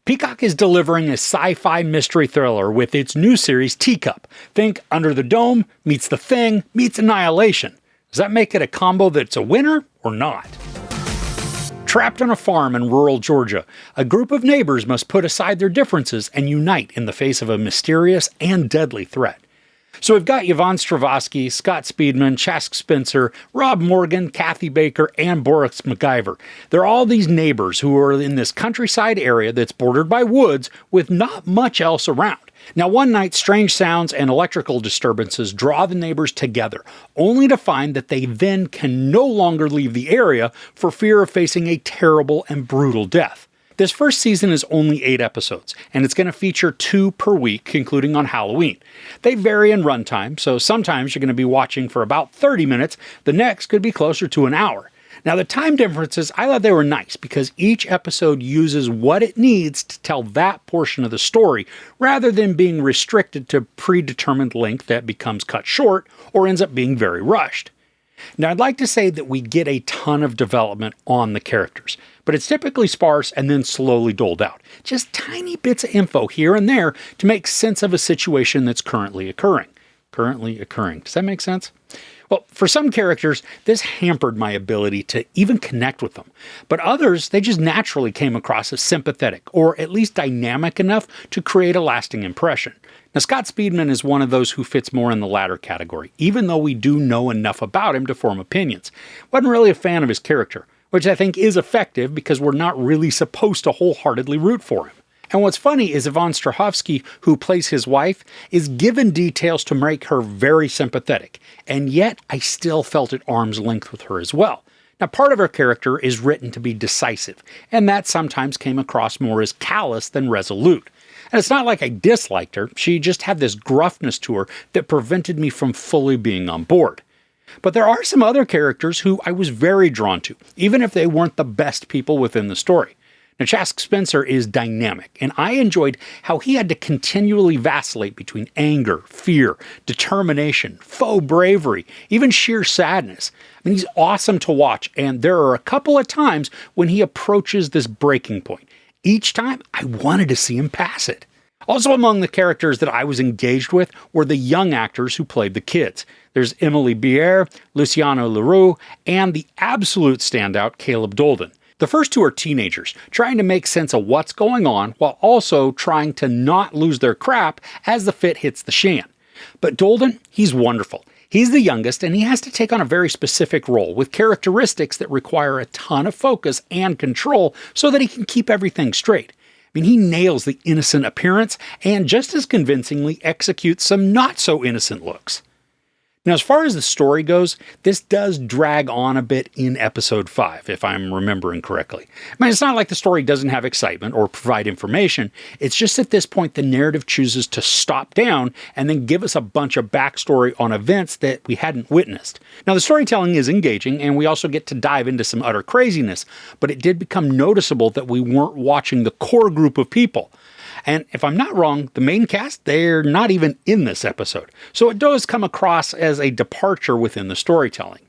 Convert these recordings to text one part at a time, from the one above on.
Peacock is delivering a sci-fi mystery thriller with its new series, Teacup. Think Under the Dome meets The Thing meets Annihilation. Does that make it a combo that's a winner or not? Trapped on a farm in rural Georgia, a group of neighbors must put aside their differences and unite in the face of a mysterious and deadly threat. So we've got Yvonne Strahovski, Scott Speedman, Chaske Spencer, Rob Morgan, Kathy Baker, and Boris McGiver. They're all these neighbors who are in this countryside area that's bordered by woods with not much else around. Now, one night, strange sounds and electrical disturbances draw the neighbors together, only to find that they then can no longer leave the area for fear of facing a terrible and brutal death. This first season is only 8 episodes, and it's going to feature 2 per week, concluding on Halloween. They vary in runtime, so sometimes you're going to be watching for about 30 minutes, the next could be closer to an hour. Now, the time differences, I thought they were nice because each episode uses what it needs to tell that portion of the story, rather than being restricted to predetermined length that becomes cut short or ends up being very rushed. Now, I'd like to say that we get a ton of development on the characters, but it's typically sparse and then slowly doled out. Just tiny bits of info here and there to make sense of a situation that's currently occurring. Does that make sense? Well, for some characters, this hampered my ability to even connect with them. But others, they just naturally came across as sympathetic, or at least dynamic enough to create a lasting impression. Now, Scott Speedman is one of those who fits more in the latter category, even though we do know enough about him to form opinions. Wasn't really a fan of his character, which I think is effective because we're not really supposed to wholeheartedly root for him. And what's funny is Yvonne Strahovski, who plays his wife, is given details to make her very sympathetic, and yet I still felt at arm's length with her as well. Now, part of her character is written to be decisive, and that sometimes came across more as callous than resolute. And it's not like I disliked her, she just had this gruffness to her that prevented me from fully being on board. But there are some other characters who I was very drawn to, even if they weren't the best people within the story. Now, Chaske Spencer is dynamic, and I enjoyed how he had to continually vacillate between anger, fear, determination, faux bravery, even sheer sadness. I mean, he's awesome to watch, and there are a couple of times when he approaches this breaking point. Each time, I wanted to see him pass it. Also among the characters that I was engaged with were the young actors who played the kids. There's Emily Bier, Luciano Leroux, and the absolute standout, Caleb Dolden. The first 2 are teenagers, trying to make sense of what's going on while also trying to not lose their crap as the fit hits the shan. But Dolden, he's wonderful. He's the youngest, and he has to take on a very specific role with characteristics that require a ton of focus and control so that he can keep everything straight. I mean, he nails the innocent appearance and just as convincingly executes some not-so-innocent looks. Now, as far as the story goes, this does drag on a bit in episode 5, if I'm remembering correctly. I mean, it's not like the story doesn't have excitement or provide information. It's just at this point the narrative chooses to stop down and then give us a bunch of backstory on events that we hadn't witnessed. Now, the storytelling is engaging, and we also get to dive into some utter craziness, but it did become noticeable that we weren't watching the core group of people. And if I'm not wrong, the main cast, they're not even in this episode. So it does come across as a departure within the storytelling.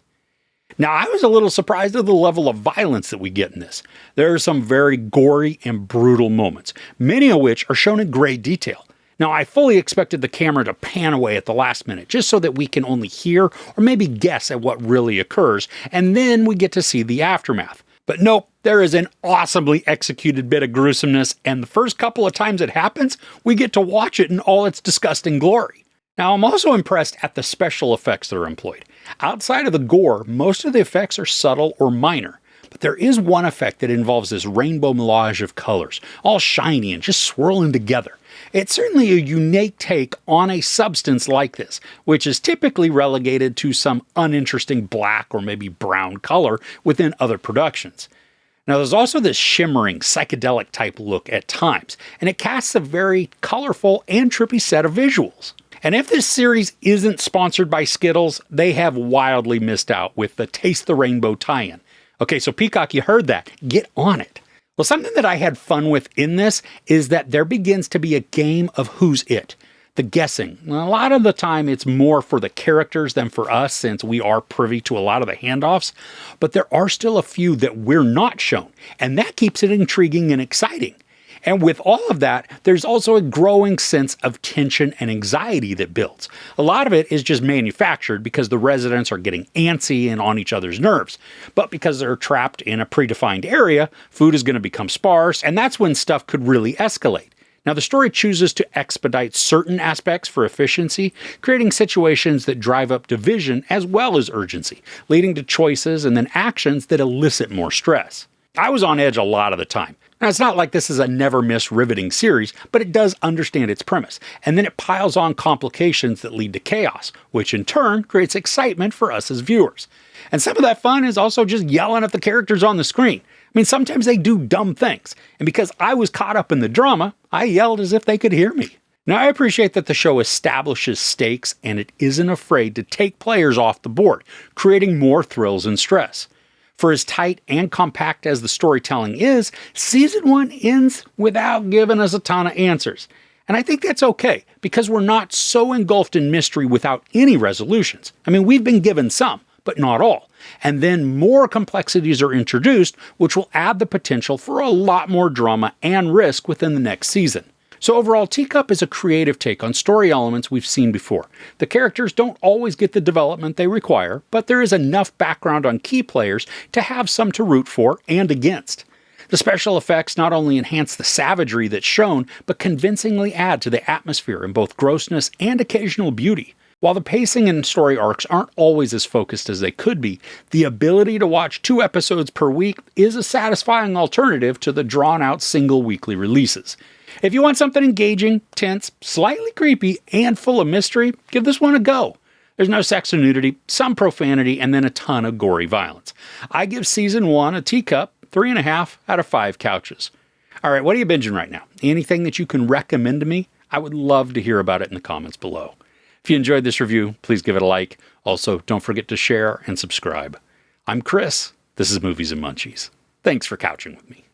Now, I was a little surprised at the level of violence that we get in this. There are some very gory and brutal moments, many of which are shown in great detail. Now, I fully expected the camera to pan away at the last minute, just so that we can only hear or maybe guess at what really occurs, and then we get to see the aftermath. But nope, there is an awesomely executed bit of gruesomeness, and the first couple of times it happens, we get to watch it in all its disgusting glory. Now, I'm also impressed at the special effects that are employed. Outside of the gore, most of the effects are subtle or minor, but there is one effect that involves this rainbow melange of colors, all shiny and just swirling together. It's certainly a unique take on a substance like this, which is typically relegated to some uninteresting black or maybe brown color within other productions. Now, there's also this shimmering, psychedelic type look at times, and it casts a very colorful and trippy set of visuals. And if this series isn't sponsored by Skittles, they have wildly missed out with the Taste the Rainbow tie-in. Okay, so Peacock, you heard that. Get on it. Well, something that I had fun with in this is that there begins to be a game of who's it. The guessing. Well, a lot of the time it's more for the characters than for us since we are privy to a lot of the handoffs, but there are still a few that we're not shown, and that keeps it intriguing and exciting. And with all of that, there's also a growing sense of tension and anxiety that builds. A lot of it is just manufactured because the residents are getting antsy and on each other's nerves. But because they're trapped in a predefined area, food is going to become sparse, and that's when stuff could really escalate. Now, the story chooses to expedite certain aspects for efficiency, creating situations that drive up division as well as urgency, leading to choices and then actions that elicit more stress. I was on edge a lot of the time. Now, it's not like this is a never-miss riveting series, but it does understand its premise, and then it piles on complications that lead to chaos, which in turn creates excitement for us as viewers. And some of that fun is also just yelling at the characters on the screen. I mean, sometimes they do dumb things, and because I was caught up in the drama, I yelled as if they could hear me. Now, I appreciate that the show establishes stakes and it isn't afraid to take players off the board, creating more thrills and stress. For as tight and compact as the storytelling is, Season 1 ends without giving us a ton of answers. And I think that's okay, because we're not so engulfed in mystery without any resolutions. I mean, we've been given some, but not all. And then more complexities are introduced, which will add the potential for a lot more drama and risk within the next season. So overall, Teacup is a creative take on story elements we've seen before. The characters don't always get the development they require, but there is enough background on key players to have some to root for and against. The special effects not only enhance the savagery that's shown, but convincingly add to the atmosphere in both grossness and occasional beauty. While the pacing and story arcs aren't always as focused as they could be, the ability to watch 2 episodes per week is a satisfying alternative to the drawn-out single weekly releases. If you want something engaging, tense, slightly creepy, and full of mystery, give this one a go. There's no sex or nudity, some profanity, and then a ton of gory violence. I give Season 1 a Teacup 3.5 out of 5 couches. All right, what are you binging right now? Anything that you can recommend to me? I would love to hear about it in the comments below. If you enjoyed this review, please give it a like. Also, don't forget to share and subscribe. I'm Chris. This is Movies and Munchies. Thanks for couching with me.